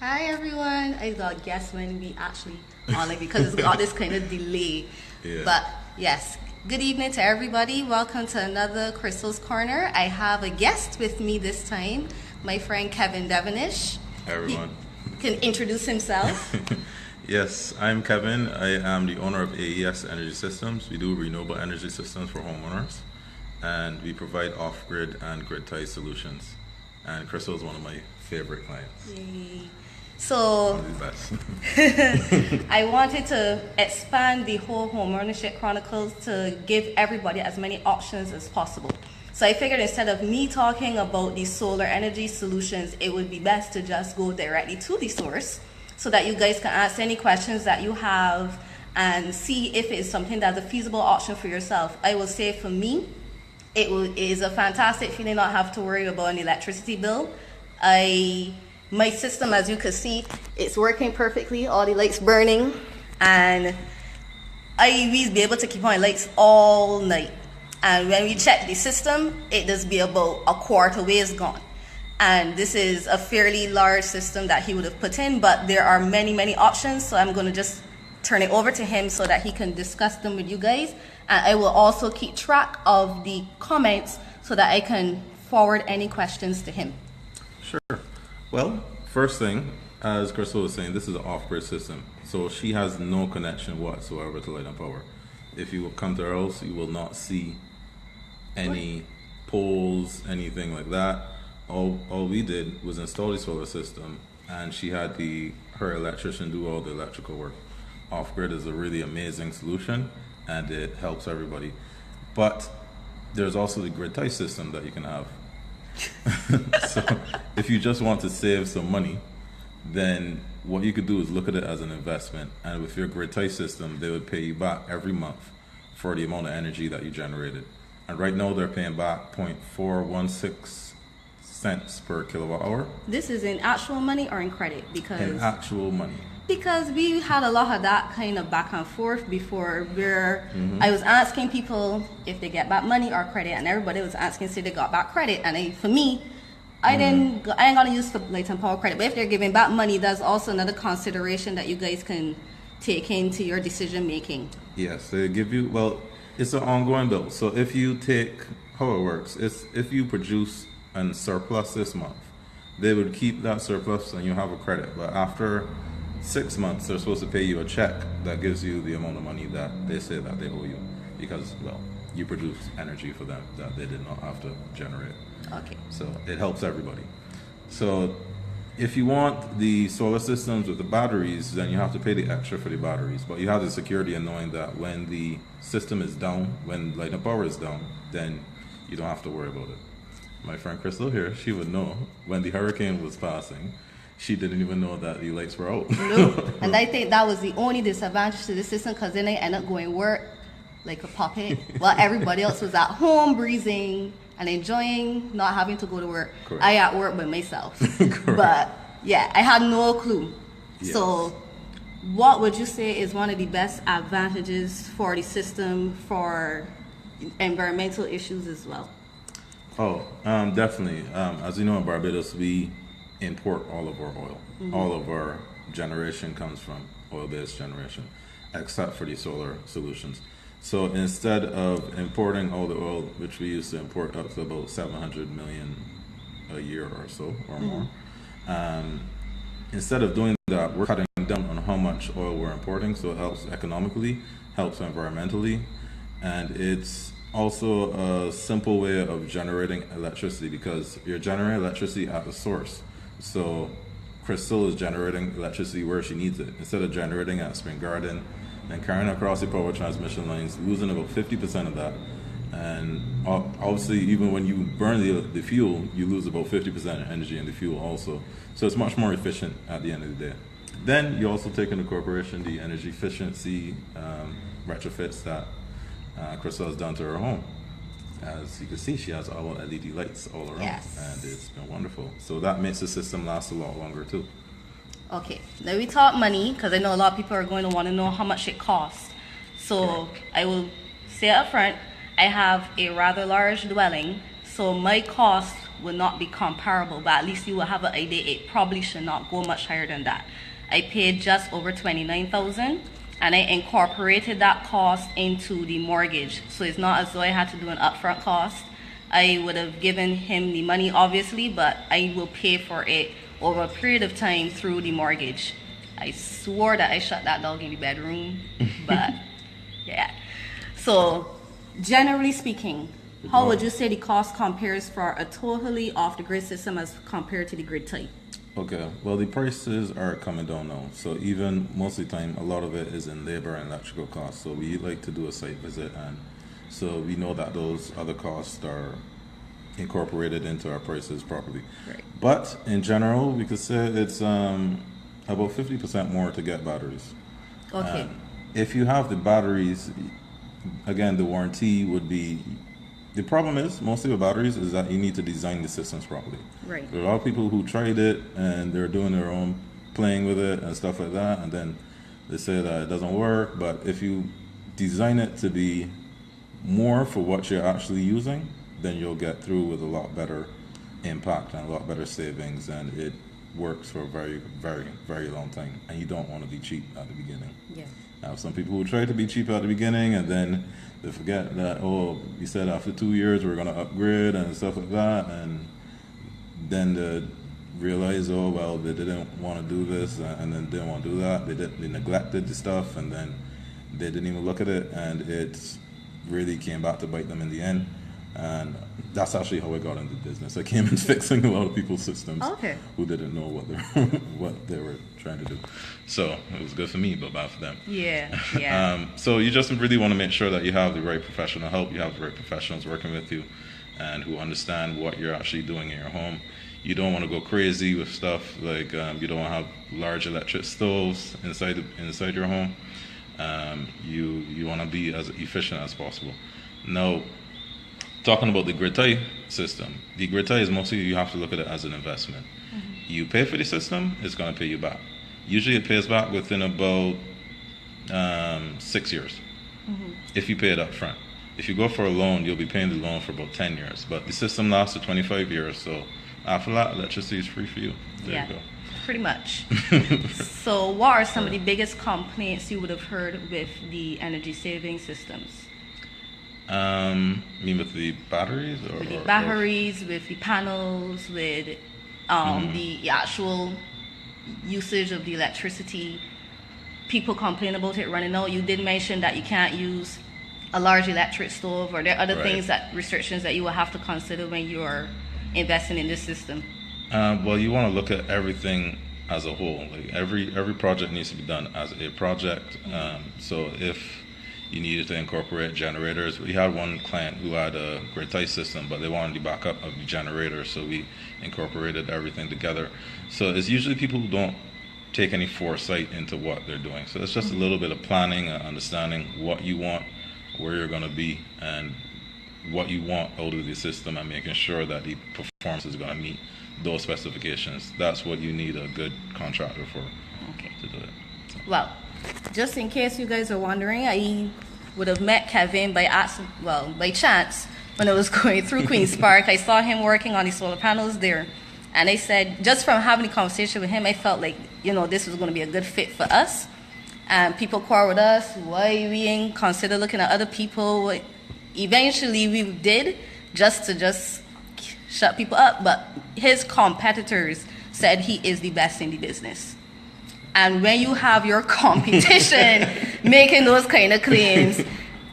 Hi everyone. I thought guess when we actually on it because it's got this kind of delay. Yeah. But yes, good evening to everybody. Welcome to another Crystal's Corner. I have a guest with me this time, my friend Kevin Devonish. Hi everyone. He can introduce himself. Yes, I'm Kevin. I am the owner of AES Energy Systems. We do renewable energy systems for homeowners, and we provide off-grid and grid-tie solutions. And Crystal is one of my favorite clients. Yay. So One of the best. I wanted to expand the whole homeownership chronicles to give everybody as many options as possible. So I figured instead of me talking about the solar energy solutions, it would be best to just go directly to the source so that you guys can ask any questions that you have and see if it's something that's a feasible option for yourself. I will say for me, it is a fantastic feeling not have to worry about an electricity bill. My system, as you can see, it's working perfectly. All the lights burning, and I will be able to keep on lights all night. And when we check the system, it does be about a quarter way is gone. And this is a fairly large system that he would have put in, but there are many, many options. So I'm going to just turn it over to him so that he can discuss them with you guys. And I will also keep track of the comments so that I can forward any questions to him. Sure. Well, first thing, as Crystal was saying, this is an off-grid system. So she has no connection whatsoever to light and power. If you will come to her house, you will not see any poles, anything like that. All we did was install the solar system, and she had her electrician do all the electrical work. Off-grid is a really amazing solution, and it helps everybody. But there's also the grid tie system that you can have. So if you just want to save some money, then what you could do is look at it as an investment, and with your grid tie system, they would pay you back every month for the amount of energy that you generated. And right now they're paying back 0.416 cents per kilowatt hour. This is in actual money or in credit? In actual money. Because we had a lot of that kind of back and forth before, where I was asking people if they get back money or credit, and everybody was asking if they got back credit. And for me, I ain't gonna use for light and power credit. But if they're giving back money, that's also another consideration that you guys can take into your decision making. Yes, they give you, well, it's an ongoing bill. So if you take, how it works, is if you produce a surplus this month, they would keep that surplus and you have a credit. But after 6 months, they're supposed to pay you a check that gives you the amount of money that they say that they owe you, because, well, you produce energy for them that they did not have to generate. Okay. So it helps everybody. So if you want the solar systems with the batteries, then you have to pay the extra for the batteries. But you have the security in knowing that when the system is down, when light and power is down, then you don't have to worry about it. My friend Crystal here, she would know when the hurricane was passing, she didn't even know that the lights were out. No. And I think that was the only disadvantage to the system, because then I end up going work like a puppet while everybody else was at home breezing and enjoying not having to go to work. Correct. I at work by myself. But yeah, I had no clue. Yes. So what would you say is one of the best advantages for the system for environmental issues as well? Oh, definitely. As you know, in Barbados, we import all of our oil. All of our generation comes from oil-based generation, except for the solar solutions. So instead of importing all the oil, which we used to import up to about 700 million a year or so, or more, instead of doing that, we're cutting down on how much oil we're importing, so it helps economically, helps environmentally, and it's also a simple way of generating electricity, because you're generating electricity at the source. So Crystal is generating electricity where she needs it, instead of generating at Spring Garden and carrying across the power transmission lines, losing about 50% of that. And obviously, even when you burn the fuel, you lose about 50% of energy in the fuel also. So it's much more efficient at the end of the day. Then you also take into corporation the energy efficiency retrofits that Crystal has done to her home. As you can see, she has all LED lights all around, Yes. and it's been wonderful. So that makes the system last a lot longer too. Okay, now we talk money, because I know a lot of people are going to want to know how much it costs. So I will say up front, I have a rather large dwelling, so my cost will not be comparable, but at least you will have an idea. It probably should not go much higher than that. I paid just over $29,000, and I incorporated that cost into the mortgage. So it's not as though I had to do an upfront cost. I would have given him the money, obviously, but I will pay for it over a period of time through the mortgage. I swore that I shut that dog in the bedroom, but yeah. So generally speaking, how would you say the cost compares for a totally off-the-grid system as compared to the grid type? Okay, well, the prices are coming down now. So even most of the time, a lot of it is in labor and electrical costs. So we like to do a site visit, and so we know that those other costs are incorporated into our prices properly. Right. But in general, we could say it's about 50% more to get batteries. Okay. If you have the batteries, again, the warranty would be, the problem is, mostly with batteries, is that you need to design the systems properly. Right. There are a lot of people who tried it and they're doing their own playing with it and stuff like that, and then they say that it doesn't work. But if you design it to be more for what you're actually using, then you'll get through with a lot better impact and a lot better savings, and it works for a very, very, very long time. And you don't want to be cheap at the beginning. Yeah. Now, some people will try to be cheap at the beginning, and then they forget that, oh, we said after 2 years we're going to upgrade and stuff like that, and then they realize, oh, well, they didn't want to do this, and then didn't want to do that. They neglected the stuff, and then they didn't even look at it, and it really came back to bite them in the end. And that's actually how I got into business. I came in fixing a lot of people's systems who didn't know what they were trying to do. So it was good for me, but bad for them. Yeah, yeah. So you just really want to make sure that you have the right professional help, you have the right professionals working with you, and who understand what you're actually doing in your home. You don't want to go crazy with stuff like you don't want to have large electric stoves inside your home. You want to be as efficient as possible. Now, talking about the grid tie system, the grid tie is mostly, you have to look at it as an investment. Mm-hmm. You pay for the system, it's going to pay you back. Usually it pays back within about 6 years, if you pay it up front. If you go for a loan, you'll be paying the loan for about 10 years. But the system lasts for 25 years, so after that, electricity is free for you. There you go. Pretty much. So what are some of the biggest complaints you would have heard with the energy saving systems? You mean with the batteries? With the batteries, with the panels, with the actual usage of the electricity. People complain about it running out. You did mention that you can't use a large electric stove, or there are other things, that restrictions that you will have to consider when you are investing in this system. Well, you want to look at everything as a whole. Like every project needs to be done as a project. So if you needed to incorporate generators, we had one client who had a grid tie system, but they wanted the backup of the generator, so we incorporated everything together. So it's usually people who don't take any foresight into what they're doing. So it's just a little bit of planning and understanding what you want, where you're going to be, and what you want out of the system, and making sure that the performance is going to meet those specifications. That's what you need a good contractor for, to do it. So. Well, just in case you guys are wondering, I would have met Kevin by chance when I was going through Queen's Park. I saw him working on the solar panels there, and I said, just from having a conversation with him, I felt like, this was going to be a good fit for us. And people quarrel with us, why we ain't consider looking at other people. Eventually we did, just to shut people up, but his competitors said he is the best in the business. And when you have your competition making those kind of claims,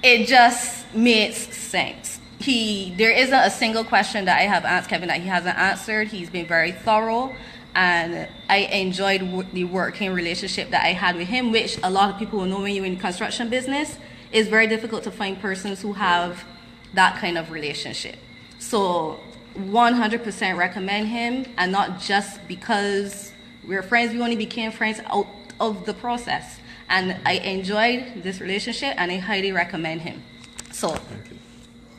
it just makes sense. There isn't a single question that I have asked Kevin that he hasn't answered. He's been very thorough, and I enjoyed the working relationship that I had with him, which a lot of people will know when you're in the construction business. It's very difficult to find persons who have that kind of relationship. So 100% recommend him, and not just because we're friends, we only became friends out of the process. And I enjoyed this relationship, and I highly recommend him. So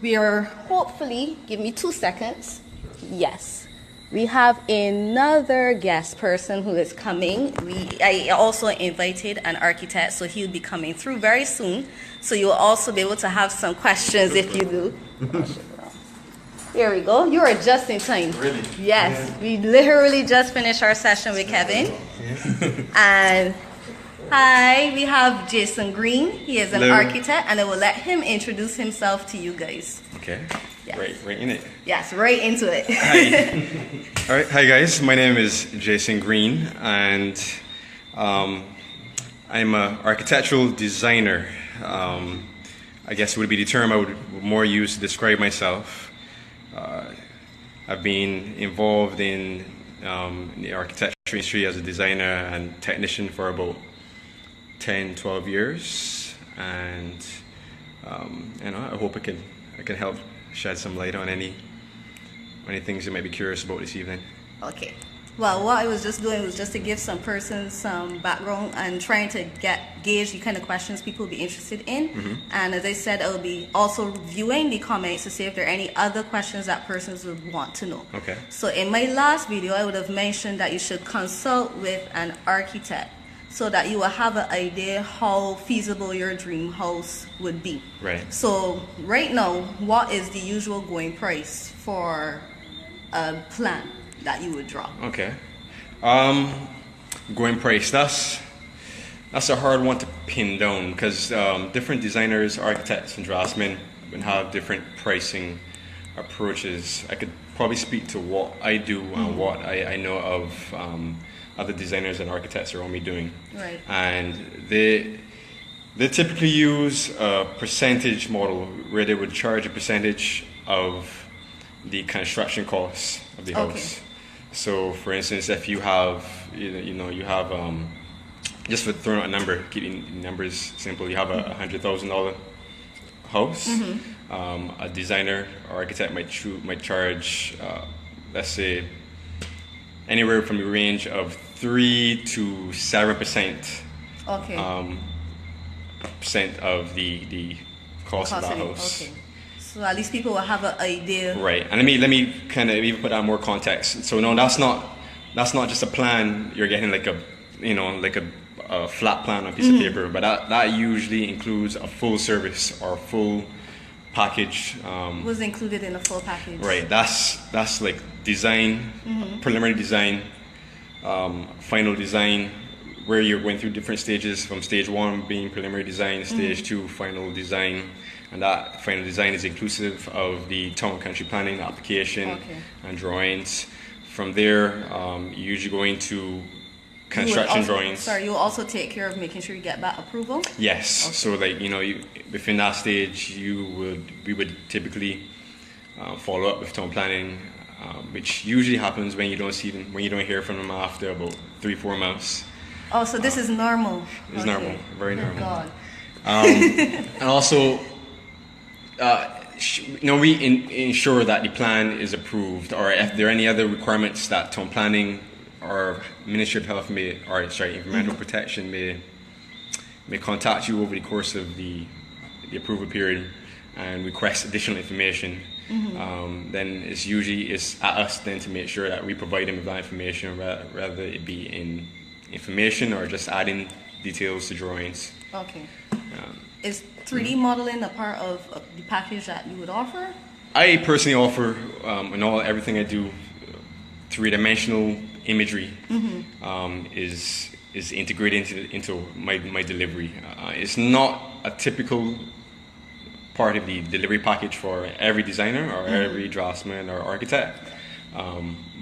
we are hopefully, give me 2 seconds. Yes. We have another guest person who is coming. I also invited an architect, so he'll be coming through very soon. So you'll also be able to have some questions if you do. Here we go. You are just in time. Really? Yes. We literally just finished our session with Kevin. And hi, we have Jason Green. He is an architect, and I will let him introduce himself to you guys. Okay. Yes. Right in it. Yes, right into it. Hi. All right. Hi guys. My name is Jason Green, and I'm an architectural designer. I guess would be the term I would more use to describe myself. I've been involved in the architecture industry as a designer and technician for about 10, 12 years, and I hope I can help shed some light on any things you might be curious about this evening. Okay. Well, what I was just doing was just to give some persons some background and trying to gauge the kind of questions people will be interested in. Mm-hmm. And as I said, I will be also viewing the comments to see if there are any other questions that persons would want to know. Okay. So in my last video, I would have mentioned that you should consult with an architect so that you will have an idea how feasible your dream house would be. Right. So right now, what is the usual going price for a plan that you would draw? Okay. Going price, that's a hard one to pin down because different designers, architects, and draftsmen would have different pricing approaches. I could probably speak to what I do and what I know of other designers and architects around me doing. Right. And they typically use a percentage model where they would charge a percentage of the construction costs of the house. Okay. So, for instance, if you have, just for throwing out a number, keeping numbers simple, you have a $100,000 house. Mm-hmm. A designer or architect might charge, let's say, anywhere from the range of 3 to 7%. Okay. Percent of the cost of that house. Okay. So at least people will have an idea. Right, and let me kind of even put out more context. So no, that's not just a plan. You're getting like a flat plan on a piece of paper, but that usually includes a full service or full package. Was included in a full package. Right, that's like design, preliminary design, final design, where you're going through different stages from stage 1 being preliminary design, stage 2 final design. And that final design is inclusive of the town and country planning application and drawings. From there, you usually go into construction drawings. Sorry, you will also take care of making sure you get that approval? Yes. Okay. So, like, within that stage, we would typically follow up with town planning, which usually happens when you don't hear from them after about 3-4 months. Oh, so this is normal. It's normal, very normal. God. And also, we ensure that the plan is approved, or if there are any other requirements that town planning or Ministry of Health Environmental Protection may contact you over the course of the approval period and request additional information. Then it's at us then to make sure that we provide them with that information, rather it be in information or just adding details to drawings. Okay. Is 3D modeling a part of the package that you would offer? I personally offer, in everything I do, 3-dimensional imagery is integrated into my delivery. It's not a typical part of the delivery package for every designer or every draftsman or architect,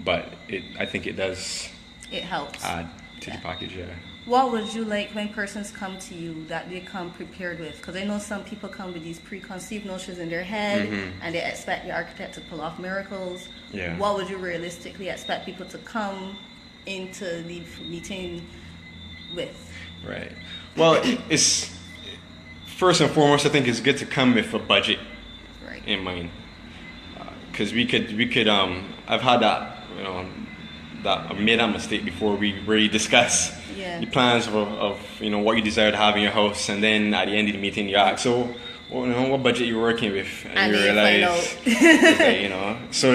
but I think it does. It helps. Add to the package, yeah. What would you like when persons come to you that they come prepared with? Because I know some people come with these preconceived notions in their head and they expect the architect to pull off miracles. Yeah. What would you realistically expect people to come into the meeting with? Right. Well, it's first and foremost, I think it's good to come with a budget in mind. Because we could I've had that, I made that mistake before. We really discuss the plans of what you desire to have in your house, and then at the end of the meeting you ask, so what budget you're working with, and you realize, so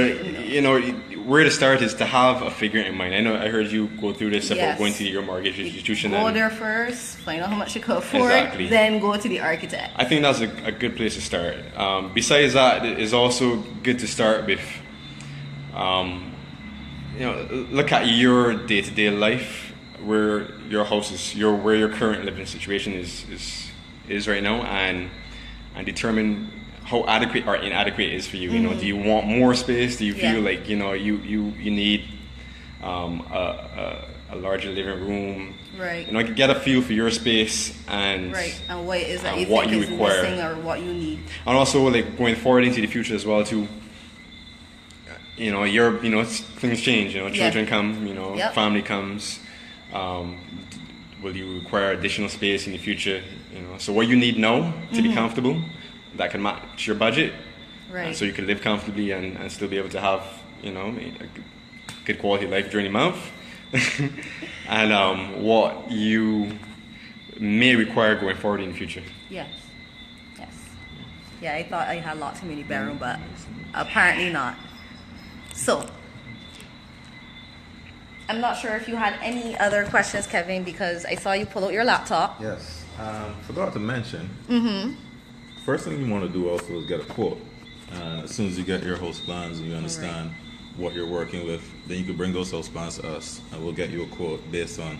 where to start is to have a figure in mind. I know I heard you go through this about Yes. going to your mortgage institution. Go and there first, find out how much you can afford, Exactly. then go to the architect. I think that's a good place to start. Besides that, it's also good to start with, look at your day-to-day life, where your house is, where your current living situation is right now, and determine how adequate or inadequate it is for you. You know, do you want more space? Do you feel like you need a larger living room? Right. You know, get a feel for your space and what it is that you what think you is require. missing or what you need. And also, like, going forward into the future as well too. Things change. Children come. Family comes. Will you require additional space in the future? So what you need now to be comfortable, that can match your budget, Right. so you can live comfortably and still be able to have a good quality life during the month, and what you may require going forward in the future. Yes. Yeah, I thought I had lots of mini bedroom, but apparently not. So, I'm not sure if you had any other questions, Kevin, because I saw you pull out your laptop. Yes. Forgot to mention. First thing you want to do also is get a quote. As soon as you get your host plans and you understand what you're working with, then you can bring those host plans to us, and we'll get you a quote based on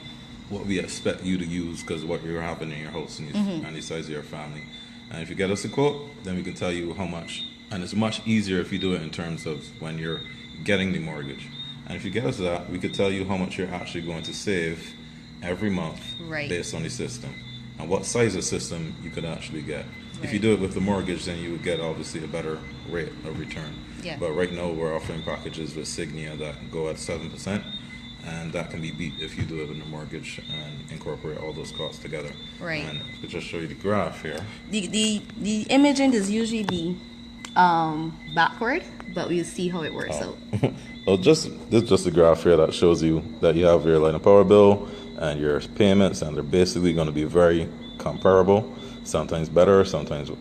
what we expect you to use because of what you're having in your house and the size of your family. And if you get us a quote, then we can tell you how much. And it's much easier if you do it in terms of when you're getting the mortgage. And if you get us that, we could tell you how much you're actually going to save every month based on the system and what size of system you could actually get. If you do it with the mortgage, then you would get obviously a better rate of return. Yeah. But right now we're offering packages with Signia that go at 7%, and that can be beat if you do it in the mortgage and incorporate all those costs together. Right. And I could just show you the graph here. The imaging is usually be backward, but we'll see how it works out. Well, this is just a graph here that shows you that you have your light and power bill and your payments, and they're basically going to be very comparable. Sometimes better, sometimes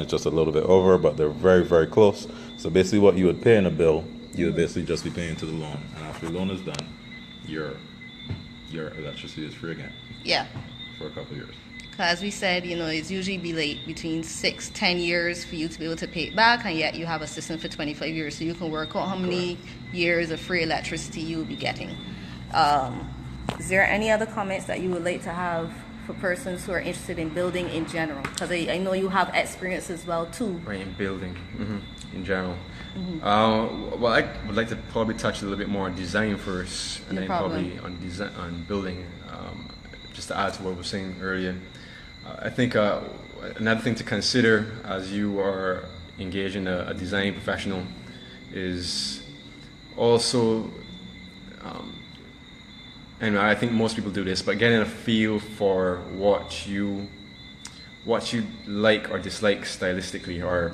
just a little bit over, but they're very, very close. So basically what you would pay in a bill, you would basically just be paying to the loan. And after the loan is done, your electricity is free again. Yeah. For a couple of years. As we said, it's usually be like between 6-10 years for you to be able to pay it back, and yet you have a system for 25 years, so you can work out how many years of free electricity you will be getting. Is there any other comments that you would like to have for persons who are interested in building in general? Because I know you have experience as well too. Right, in building, in general. Well, I would like to probably touch a little bit more on design first, and then probably on building. Just to add to what I was saying earlier, I think another thing to consider as you are engaging a design professional is also, and I think most people do this, but getting a feel for what you like or dislike stylistically or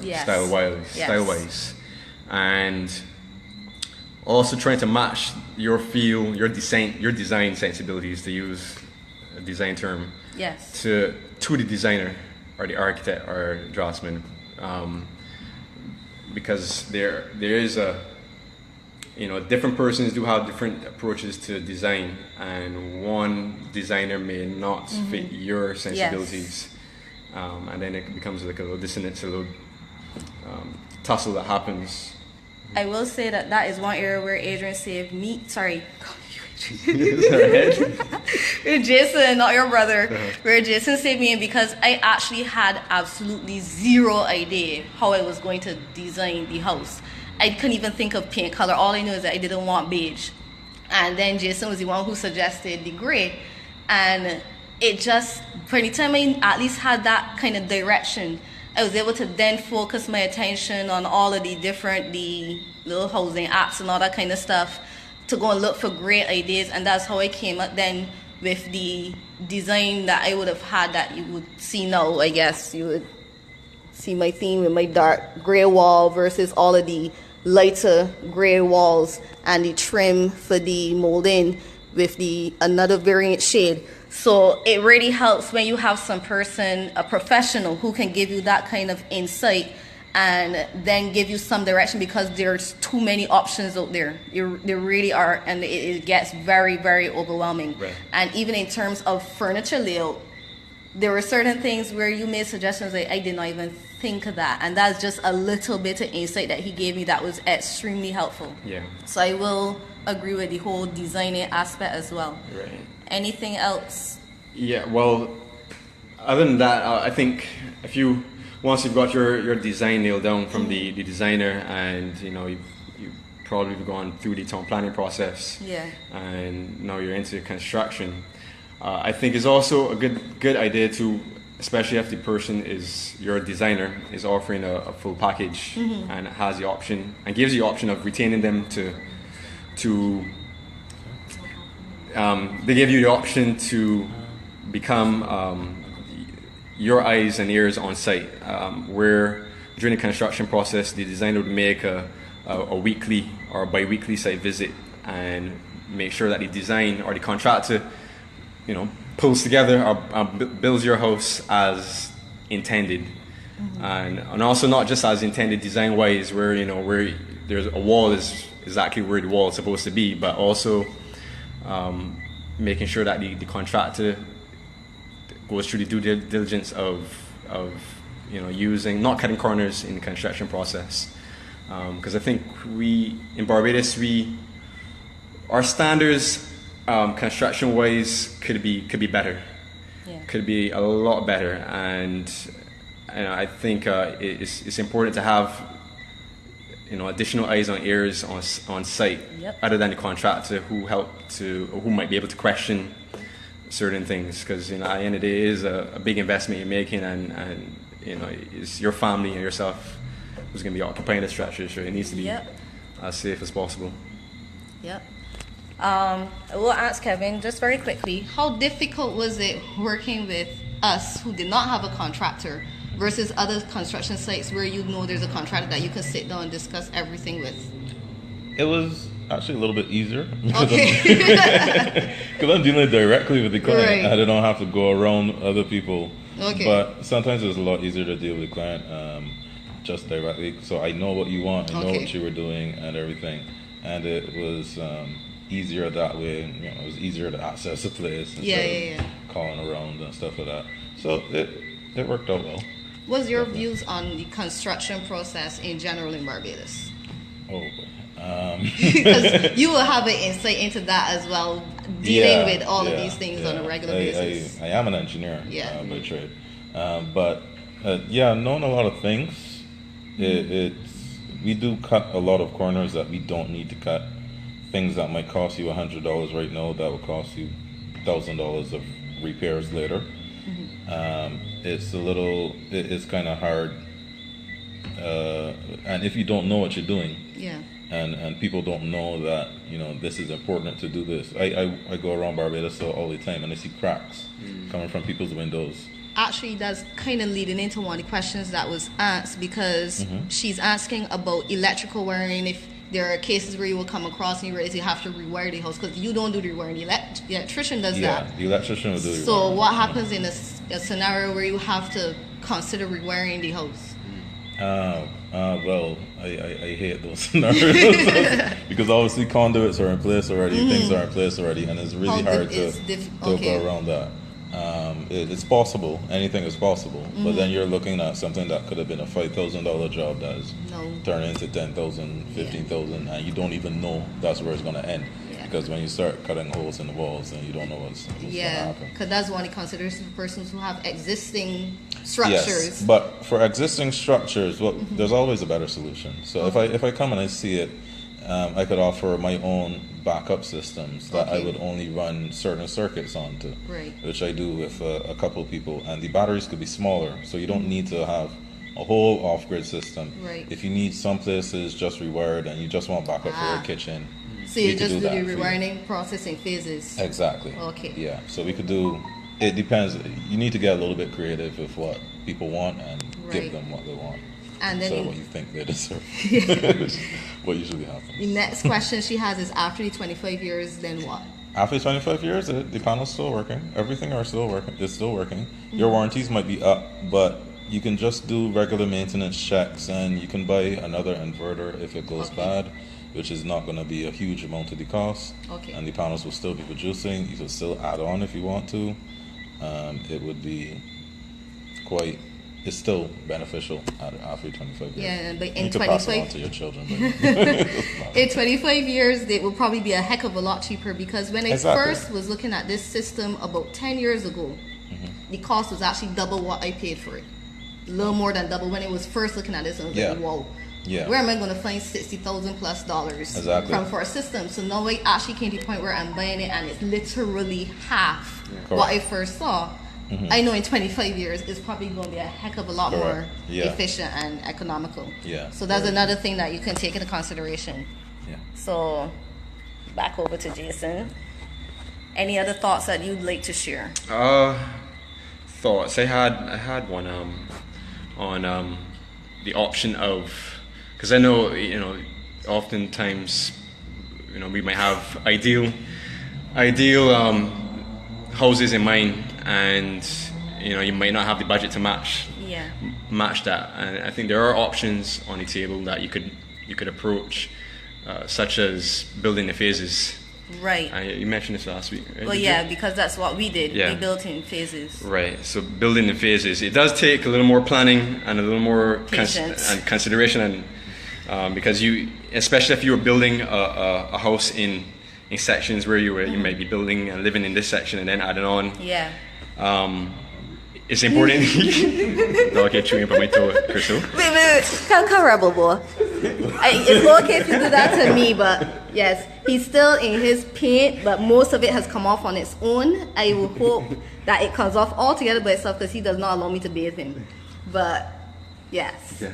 style-wise, and also trying to match your feel, your design sensibilities, to use a design term, to the designer or the architect or draftsman, because there is different persons do have different approaches to design, and one designer may not fit your sensibilities. And then it becomes like a little dissonance, a little tussle that happens. I will say that is one area where Adrian saved me. Sorry. Jason, not your brother. Where Jason saved me, because I actually had absolutely zero idea how I was going to design the house. I couldn't even think of paint color. All I knew is that I didn't want beige. And then Jason was the one who suggested the gray. And it just, for the time I at least had that kind of direction, I was able to then focus my attention on all of the little housing apps and all that kind of stuff to go and look for great ideas. And that's how I came up then with the design that I would have had that you would see now. I guess you would see my theme with my dark gray wall versus all of the lighter gray walls and the trim for the molding with another variant shade. So it really helps when you have a professional who can give you that kind of insight and then give you some direction, because there's too many options out there. There really are, and it gets very, very overwhelming. Right. And even in terms of furniture layout, there were certain things where you made suggestions like, I did not even think of that, and that's just a little bit of insight that he gave me that was extremely helpful. Yeah. So I will agree with the whole designing aspect as well. Right. Anything else? Yeah, well, other than that, I think once you've got your design nailed down from the designer, and you've probably gone through the town planning process, Yeah. and now you're into construction, I think it's also a good idea to, especially if the person is your designer, is offering a full package and has the option and gives you the option of retaining them to they give you the option to become your eyes and ears on site, where during the construction process the designer would make a weekly or bi-weekly site visit and make sure that the design or the contractor pulls together or builds your house as intended, and also not just as intended design wise, where where there's a wall is exactly where the wall is supposed to be, but also making sure that the contractor goes through the due diligence of using, not cutting corners in the construction process, because I think in Barbados our standards construction wise could be better. Yeah. Could be a lot better, and I think it's important to have additional eyes and ears on site, Yep. other than the contractor who might be able to question certain things, because at the end of the day it is a big investment you're making, and it's your family and yourself who's going to be occupying the structure, so it needs to be Yep. as safe as possible. Yep. We'll ask Kevin just very quickly, how difficult was it working with us who did not have a contractor versus other construction sites where there's a contractor that you can sit down and discuss everything with? It was actually a little bit easier Okay. because I'm dealing directly with the client. Right. I don't have to go around other people. Okay. But sometimes it's a lot easier to deal with the client just directly. So I know what you want, I know what you were doing and everything, and it was easier that way. It was easier to access the place instead of calling around and stuff like that. So it worked out well. What's your views on the construction process in general in Barbados? Oh boy. Because you will have an insight into that as well, dealing with all of these things on a regular basis. I am an engineer by trade, but knowing a lot of things, we do cut a lot of corners that we don't need to cut. Things that might cost you $100 right now that will cost you $1,000 of repairs later. It's kind of hard, and if you don't know what you're doing, and people don't know that this is important to do this. I go around Barbados all the time, and I see cracks coming from people's windows. Actually, that's kind of leading into one of the questions that was asked, because she's asking about electrical wiring. If there are cases where you will come across and you realize you have to rewire the house, because you don't do the rewiring, the electrician does that. Yeah, the electrician will do the rewiring. So what happens in a scenario where you have to consider rewiring the house? Well, I hate those scenarios because obviously conduits are in place already, things are in place already, and it's really hard to go around that. It's possible, anything is possible, but then you're looking at something that could have been a $5,000 job that is turned into $10,000, $15,000, and you don't even know that's where it's going to end. Because when you start cutting holes in the walls, then you don't know what's going to happen. Because that's one of the considerations for persons who have existing structures. Yes, but for existing structures, there's always a better solution. So if I come and I see it, I could offer my own backup systems that I would only run certain circuits onto, which I do with a couple of people, and the batteries could be smaller, so you don't need to have a whole off-grid system. If you need some places just rewired and you just want backup for your kitchen, so you just do the rewiring process in phases. Exactly. Okay. Yeah, so we could do, it depends, you need to get a little bit creative with what people want and give them what they want. And then what you think they deserve. What usually happens. The next question she has is, after the 25 years, then what? After 25 years, the panel's still working. Everything is still working. Your warranties might be up, but you can just do regular maintenance checks, and you can buy another inverter if it goes bad, which is not going to be a huge amount of the cost. Okay. And the panels will still be producing. You can still add on if you want to. It would be quite. It's still beneficial after 25 years. Yeah, but in you could pass it on 25 to your children. But in 25 years, it will probably be a heck of a lot cheaper, because when I Exactly. first was looking at this system about 10 years ago, the cost was actually double what I paid for it. A little more than double when I was first looking at this. I was Yeah. like, whoa. Yeah. Where am I going to find $60,000 plus Exactly. for a system? So now I actually came to the point where I'm buying it, and it's literally half what Correct. I first saw. I know in 25 years it's probably going to be a heck of a lot Correct. more Yeah. efficient and economical. Yeah. So that's another thing that you can take into consideration. yeah. So back over to Jason. Any other thoughts that you'd like to share? Thoughts. I had one on the option of, because I know oftentimes we might have ideal houses in mind, and you might not have the budget to match that. And I think there are options on the table that you could approach, such as building the phases. Right. You mentioned this last week, right? Well, Did yeah, you? because that's what we did. Yeah. We built in phases. Right. So building in phases, it does take a little more planning and a little more Patience. and consideration, and because especially if you were building a house in sections where you might be building and living in this section and then adding on. Yeah. It's important. Don't get chewing up on my toe, Crystal. Wait. Come rebel boy. It's okay if you do that to me, but yes, he's still in his paint, but most of it has come off on its own. I will hope that it comes off altogether by itself, because he does not allow me to bathe him. But yes. Yeah.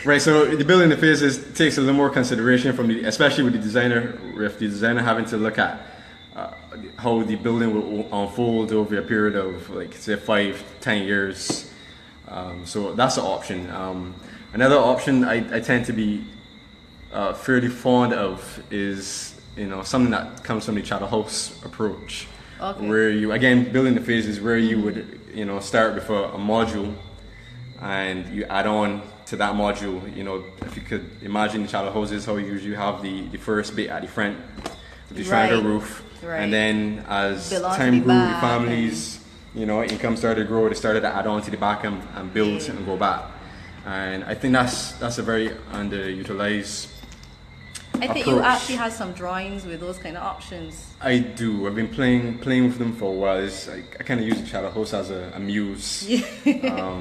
Right. So the building the phases takes a little more consideration especially with the designer, with the designer having to look at how the building will unfold over a period of, like, say 5-10 years. So that's an option. Another option I tend to be fairly fond of is something that comes from the Chattel House approach, where you, again, building the phases, where you would start with a module, and you add on to that module. If you could imagine the Chattel houses, how you usually have the first bit at the front with the triangle roof, and then as time grew, the families, income started to grow, they started to add on to the back and build and go back. And I think that's a very underutilized I think approach. you actually have some drawings with those kind of options. I do. I've been playing with them for a while. I kind of use the Chattel House as a muse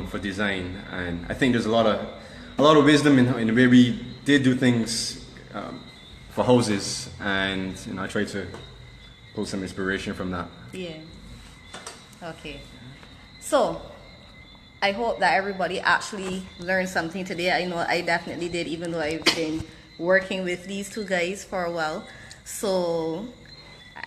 for design, and I think there's a lot of wisdom in the way we did do things for houses, and I try to pull some inspiration from that. Yeah. Okay. So I hope that everybody actually learned something today. I know I definitely did, even though I've been working with these two guys for a while. So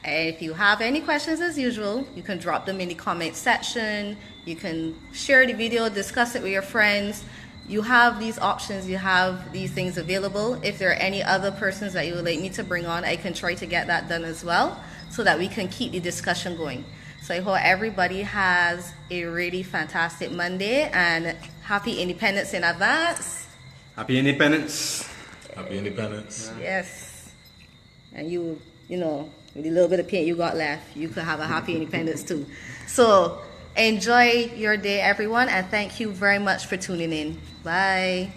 if you have any questions, as usual, you can drop them in the comment section. You can share the video, discuss it with your friends. You have these options, you have these things available. If there are any other persons that you would like me to bring on, I can try to get that done as well, so that we can keep the discussion going. So I hope everybody has a really fantastic Monday, and happy Independence in advance. Happy Independence. Happy Independence. Yes. And you know, with a little bit of paint you got left, you could have a happy Independence too. So enjoy your day, everyone, and thank you very much for tuning in. Bye.